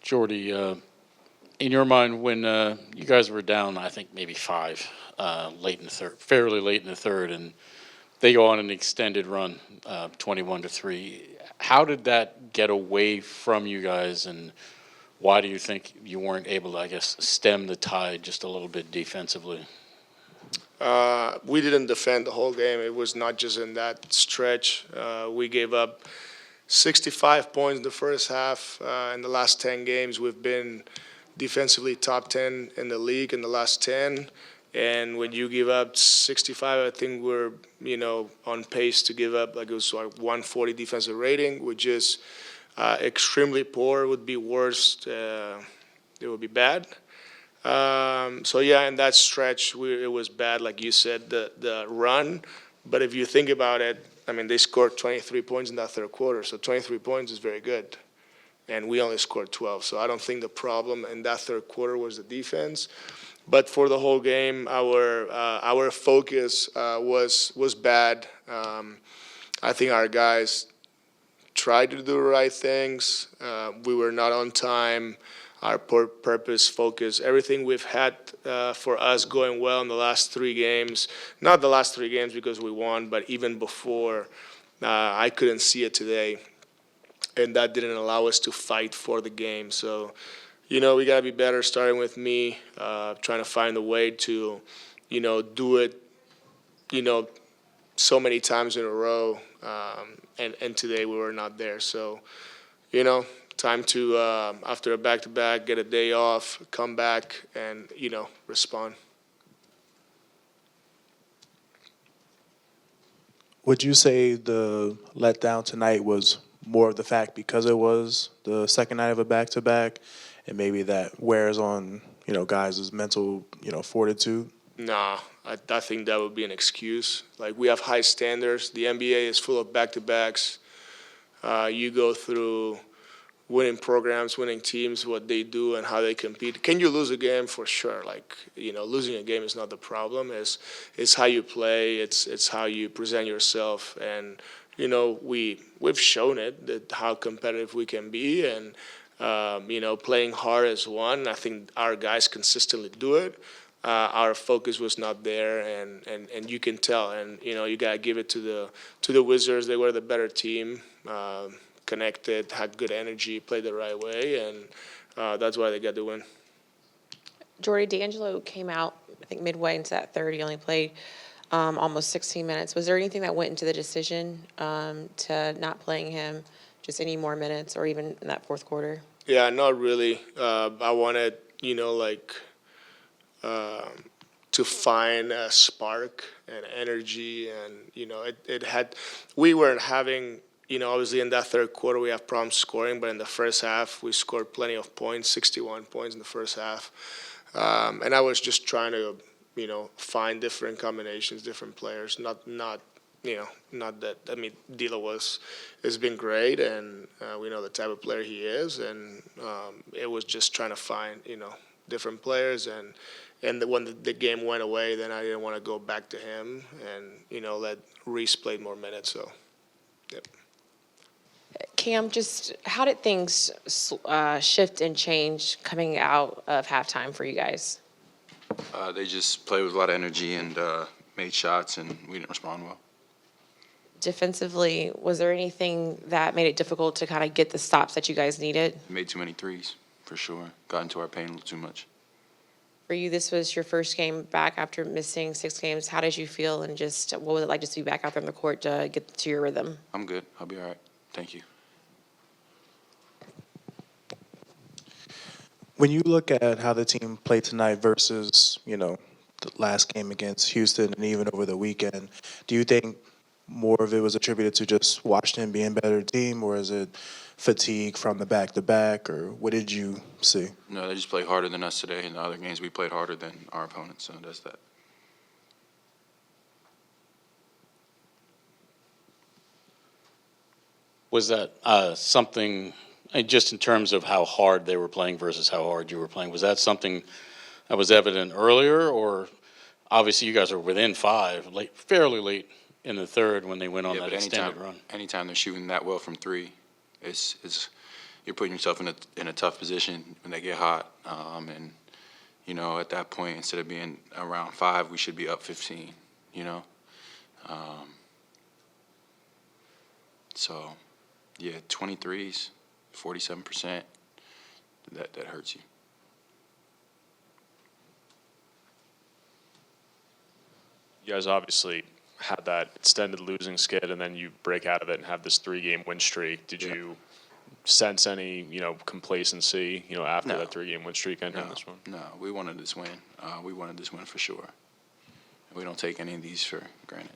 Jordy, in your mind, when you guys were down, I think maybe five, late in the third, fairly late in the third, and they go on an extended run, 21-3. How did that get away from you guys, and why do you think you weren't able to, I guess, stem the tide just a little bit defensively? We didn't defend the whole game. It was not just in that stretch. We gave up 65 points in the first half. In the last 10 games, we've been defensively top 10 in the league in the last 10. And when you give up 65, I think we're, on pace to give up, it was like 140 defensive rating, which is extremely poor. It would be worse. It would be bad. In that stretch, it was bad, like you said, the run. But if you think about it, they scored 23 points in that third quarter, so 23 points is very good. And we only scored 12, so I don't think the problem in that third quarter was the defense. But for the whole game, our focus was bad. I think our guys tried to do the right things. We were not on time. Our purpose, focus, everything we've had for us going well in the last three games. Not the last three games because we won, but even before, I couldn't see it today. And that didn't allow us to fight for the game. So, we got to be better, starting with me, trying to find a way to, do it, so many times in a row. And today we were not there. So, time to, after a back-to-back, get a day off, come back, and, respond. Would you say the letdown tonight was more of the fact because it was the second night of a back-to-back, and maybe that wears on, guys' mental, fortitude? Nah, I think that would be an excuse. Like, we have high standards. The NBA is full of back-to-backs. You go through winning programs, winning teams, what they do and how they compete. Can you lose a game? For sure. Losing a game is not the problem. It's how you play. It's how you present yourself. And, we've shown it, that how competitive we can be. And, playing hard is one. I think our guys consistently do it. Our focus was not there, and you can tell. And, you got to give it to the Wizards. They were the better team. Connected, had good energy, played the right way, and that's why they got the win. Jordy, D'Angelo came out, I think, midway into that third. He only played almost 16 minutes. Was there anything that went into the decision to not playing him just any more minutes or even in that fourth quarter? Yeah, not really. I wanted, to find a spark and energy, and, we weren't having, obviously in that third quarter we have problems scoring, but in the first half we scored plenty of points, 61 points in the first half. And I was just trying to, find different combinations, different players, not that, D'Lo has been great, and we know the type of player he is, and it was just trying to find, different players, and when the game went away, then I didn't want to go back to him and, let Reese play more minutes, so, yep. Cam, just how did things shift and change coming out of halftime for you guys? They just played with a lot of energy and made shots, and we didn't respond well. Defensively, was there anything that made it difficult to kind of get the stops that you guys needed? Made too many threes, for sure. Got into our paint a little too much. For you, this was your first game back after missing 6 games. How did you feel, and just what was it like just to be back out there on the court to get to your rhythm? I'm good. I'll be all right. Thank you. When you look at how the team played tonight versus, the last game against Houston and even over the weekend, do you think more of it was attributed to just Washington being a better team, or is it fatigue from the back-to-back, or what did you see? No, they just played harder than us today. In the other games, we played harder than our opponents, so that's that. Was that something, just in terms of how hard they were playing versus how hard you were playing, was that something that was evident earlier, or obviously you guys are within 5, fairly late in the third when they went on that extended run? Anytime they're shooting that well from 3, it's you're putting yourself in a tough position when they get hot. And you know, at that point, instead of being around 5, we should be up 15. You know, so yeah, 23s, 47%. That hurts you. You guys obviously had that extended losing skid, and then you break out of it and have this 3-game win streak. Did you sense any, complacency, after No. that 3-game win streak entering No, this one? no, we wanted this win. We wanted this win for sure. We don't take any of these for granted.